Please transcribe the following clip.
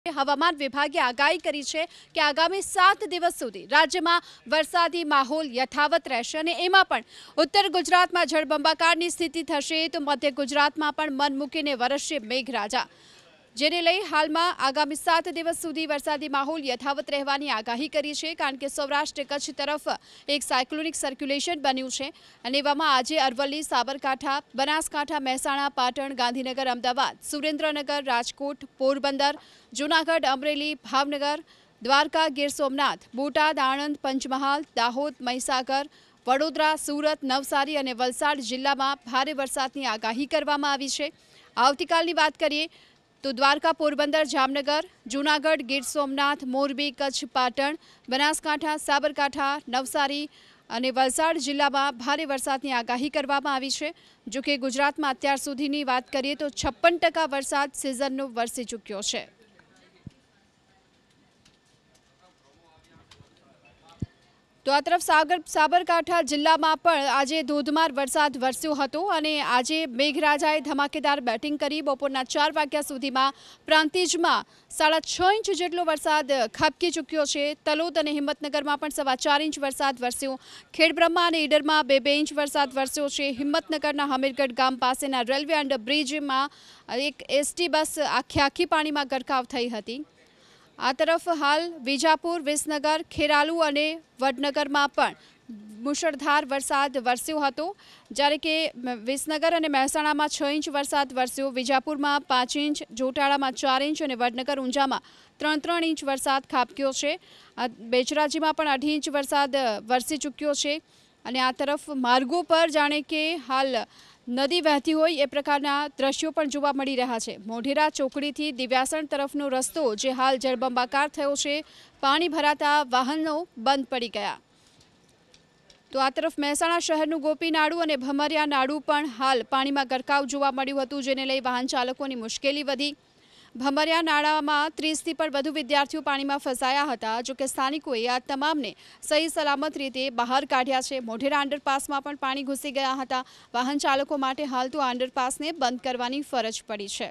હવામાન વિભાગે આગાહી કરી છે કે આગામી 7 દિવસ સુધી રાજ્યમાં વરસાદી માહોલ યથાવત રહેશે અને એમાં પણ ઉત્તર ગુજરાતમાં જળબંબાકારની સ્થિતિ થશે તો મધ્ય ગુજરાતમાં પણ મન મૂકીને વરસશે મેઘરાજા, જેને લઈ હાલમાં આગામી 7 દિવસ સુધી વરસાદી માહોલ યથાવત રહેવાની આગાહી કરી છે, કારણ કે સૌરાષ્ટ્ર કચ્છ તરફ એક સાયક્લોનિક સર્ક્યુલેશન બન્યું છે અને એવામાં આજે અરવલ્લી, સાબરકાંઠા, બનાસકાંઠા, મહેસાણા, પાટણ, ગાંધીનગર, અમદાવાદ, સુરેન્દ્રનગર, રાજકોટ, પોરબંદર, જૂનાગઢ, અમરેલી, ભાવનગર, દ્વારકા, ગીર સોમનાથ, બોટાદ, આણંદ, પંચમહાલ, દાહોદ, મહીસાગર, વડોદરા, સુરત, નવસારી અને વલસાડ જિલ્લામાં ભારે વરસાદની આગાહી કરવામાં આવી છે। આવતીકાલની વાત કરીએ તો દ્વારકા, પોરબંદર, જામનગર, જૂનાગઢ, ગીર સોમનાથ, મોરબી, કચ્છ, પાટણ, બનાસકાંઠા, સાબરકાંઠા, નવસારી અને વલસાડ જિલ્લામાં ભારે વરસાદની આગાહી કરવામાં આવી છે। જો કે ગુજરાતમાં અત્યાર સુધીની વાત કરીએ તો 56% વરસાદ સિઝનનો વરસી ચૂક્યો છે। તો આ તરફ સાબરકાંઠા જિલ્લામાં પણ આજે ધોધમાર વરસાદ વરસ્યો હતો અને આજે મેઘરાજાએ ધમાકેદાર બેટિંગ કરી બપોરના 4 વાગ્યા સુધીમાં પ્રાંતિજમાં 6.5 ઇંચ જેટલો વરસાદ ખાબકી ચૂક્યો છે। તલોદ અને હિંમતનગરમાં પણ 4.25 ઇંચ વરસાદ વરસ્યો। ખેડબ્રહ્મા અને ઈડરમાં 2-2 ઇંચ વરસાદ વરસ્યો છે। હિંમતનગરના હમીરગઢ ગામ પાસેના રેલવે અંડરબ્રિજમાં એક એસટી બસ આખી પાણીમાં ગરકાવ થઈ હતી। આ તરફ હાલ વિજાપુર, વિસનગર, ખેરાલુ અને વડનગરમાં પણ મુશળધાર વરસાદ વરસ્યો હતો, જ્યારે કે વિસનગર અને મહેસાણામાં 6 ઇંચ વરસાદ વરસ્યો, વિજાપુરમાં 5 ઇંચ, જોટાળામાં 4 ઇંચ અને વડનગર, ઊંઝામાં 3-3 ઇંચ વરસાદ ખાબક્યો છે। બેચરાજીમાં પણ 2.5 ઇંચ વરસાદ વરસી ચૂક્યો છે અને આ તરફ માર્ગો પર જાણે કે હાલ નદી વહેતી હોય એ પ્રકારના દ્રશ્યો પણ જોવા મળી રહ્યા છે। મોઢેરા ચોકડીથી દિવ્યાસણ તરફનો રસ્તો જે હાલ જળબંબાકાર થયો છે, પાણી ભરાતા વાહનો બંધ પડી ગયા। તો આ તરફ મહેસાણા શહેરનું ગોપીનાળુ અને ભમરિયા નાળુ પણ હાલ પાણીમાં ગરકાવ જોવા મળ્યું હતું, જેને લઈ વાહન ચાલકોની મુશ્કેલી વધી। ભમરિયા નાળામાં 30થી પણ વધુ વિદ્યાર્થીઓ પાણીમાં ફસાયા હતા, જોકે સ્થાનિકોએ આ તમામને સહી સલામત રીતે બહાર કાઢ્યા છે। મોઢેરા અંડરપાસમાં પણ પાણી ઘૂસી ગયા હતા। વાહન ચાલકો માટે હાલ તો આ અંડરપાસને બંધ કરવાની ફરજ પડી છે।